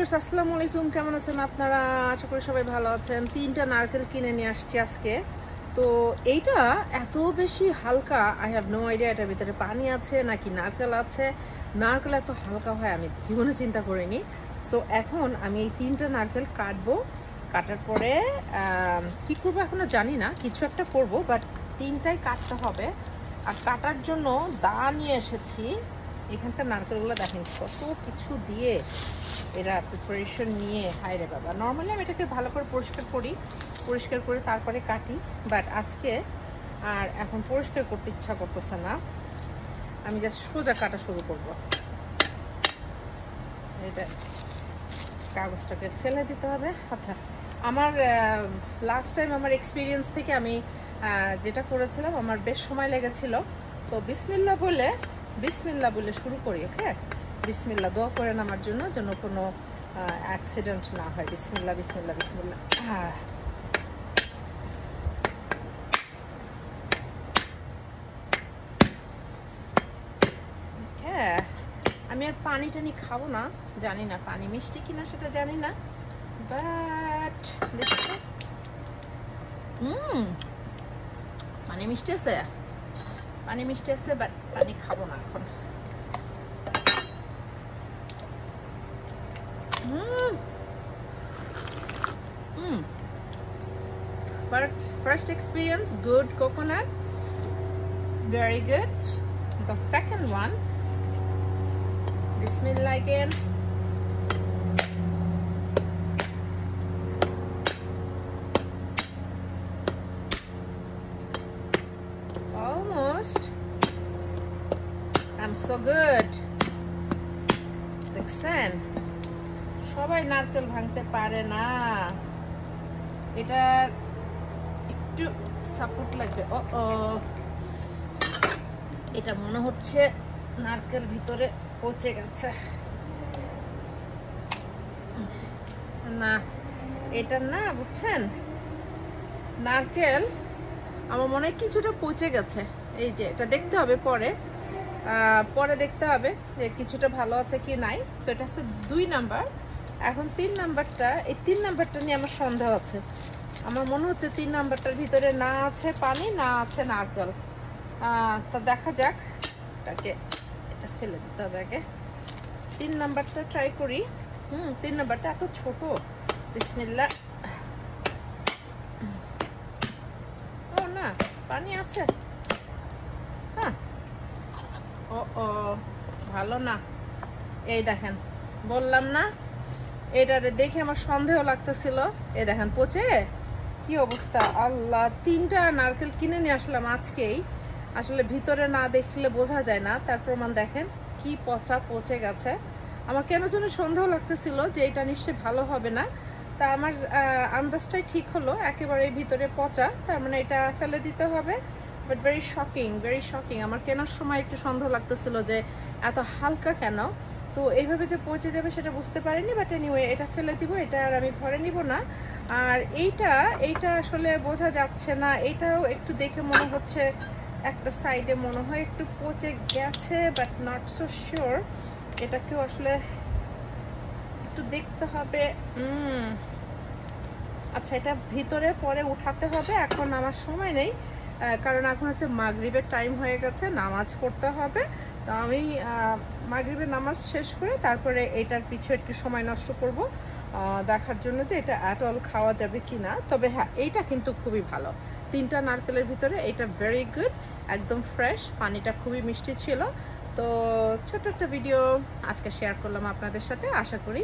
Viewers আসসালামু আলাইকুম, কেমন আছেন আপনারা? আশা করি সবাই ভালো আছেন। 3টা নারকেল কিনে নিয়ে আসছি আজকে। তো এইটা এত বেশি হালকা, আই হ্যাভ নো আইডিয়া এটার ভিতরে পানি আছে নাকি নারকেল আছে। নারকেল এত হালকা হয় আমি জীবনে চিন্তা করিনি। সো এখন আমি এই 3টা নারকেল কাটবো। কাটার পরে কি করবো এখনো জানি না, কিছু একটা করব, বাট 3টাই কাটতে হবে। আর কাটার জন্য দা নিয়ে এসেছি। এখানকার নারকেলগুলো দেখেন কত কিছু দিয়ে এরা প্রিপারেশন নিয়ে। হায় রে বাবা, নর্মালি আমি এটাকে ভালো করে পরিষ্কার করে তারপরে কাটি, বাট আজকে আর এখন পরিষ্কার করতে ইচ্ছা করতেছে না। আমি জাস্ট সোজা কাটা শুরু করব। এটা কাগজটাকে ফেলে দিতে হবে। আচ্ছা, আমার লাস্ট টাইম আমার এক্সপিরিয়েন্স থেকে আমি যেটা করেছিলাম আমার বেশ সময় লেগেছিল। তো বিসমিল্লাহ বলে শুরু করি। ওকে, বিসমিল্লাহ দোয়া করেন আমার জন্য যেন কোনো অ্যাক্সিডেন্ট না হয়। বিসমিল্লাহ বিসমিল্লাহ বিসমিল্লাহ। হ্যাঁ, আমি আর পানি টানি খাবো না, জানি না পানি মিষ্টি কিনা সেটা জানি না, বাট পানি মিষ্টি আছে, বাট পানি খাবো না এখন। But first experience, good coconut, very good. The second one, Bismillah again. Almost. I'm so good. দেখছেন, সবাই নারকেল ভাঙতে পারে না, এটা একটু সাপোর্ট লাগবে। এটা মনে হচ্ছে নারকেল ভিতরে পচে গেছে। না, এটা না, বুঝছেন, নারকেল আমার মনে হয় কিছুটা পচে গেছে। এই যে এটা দেখতে হবে পরে দেখতে হবে যে কিছুটা ভালো আছে কি নাই। সো এটা হচ্ছে 2 নাম্বার। এখন 3 নাম্বারটা, এই 3 নাম্বারটা নিয়ে আমার সন্দেহ আছে। আমার মনে হচ্ছে 3 নাম্বারটার ভিতরে না আছে পানি, না আছে নারকেল। তা দেখা যাক। এটা ফেলে দিতে হবে আগে। 3 নাম্বারটা ট্রাই করি। 3 নাম্বারটা এত ছোট। বিসমিল্লাহ। ও না, পানি আছে। হ্যাঁ, ভালো না। এই দেখেন, বললাম না, এটারে দেখে আমার সন্দেহ লাগতেছিল। এই দেখেন পচে কি অবস্থা। আল্লাহ, 3টা নারকেল কিনে নিয়ে আসলাম আজকেই। আসলে ভিতরে না দেখলে বোঝা যায় না, তার প্রমাণ দেখেন কি পচে গেছে। আমার কেন যেন সন্দেহ লাগতেছিল যে এটা নিশ্চয়ই ভালো হবে না। তা আমার আন্দাজটাই ঠিক হলো, একেবারে ভিতরে পচা, তার মানে এটা ফেলে দিতে হবে। But very shocking. আমার কেনার সময় একটু সন্দেহ লাগতেছিল যে এত হালকা কেন। তো এইভাবে যে পচে যাবে সেটা বুঝতে পারিনি, বাট এনিওয়ে এটা ফেলে দিব। এটা আর আমি ঘরে নিব না। আর এইটা আসলে বোঝা যাচ্ছে না, এটাও একটু দেখে মনে হচ্ছে একটা সাইডে মনে হয় একটু পচে গেছে, বাট নট সো শিওর। এটাকেও আসলে একটু দেখতে হবে। আচ্ছা, এটা ভিতরে পরে উঠাতে হবে, এখন আমার সময় নেই, কারণ এখন হচ্ছে মাগরিবের টাইম হয়ে গেছে, নামাজ পড়তে হবে। তো আমি মাগরিবের নামাজ শেষ করে তারপরে এটার পিছু একটু সময় নষ্ট করব দেখার জন্য যে এটা অ্যাট অল খাওয়া যাবে কি না। তবে হ্যাঁ, এইটা কিন্তু খুবই ভালো। 3টা নারকেলের ভিতরে এটা ভেরি গুড, একদম ফ্রেশ, পানিটা খুবই মিষ্টি ছিল। তো ছোট একটা ভিডিও আজকে শেয়ার করলাম আপনাদের সাথে। আশা করি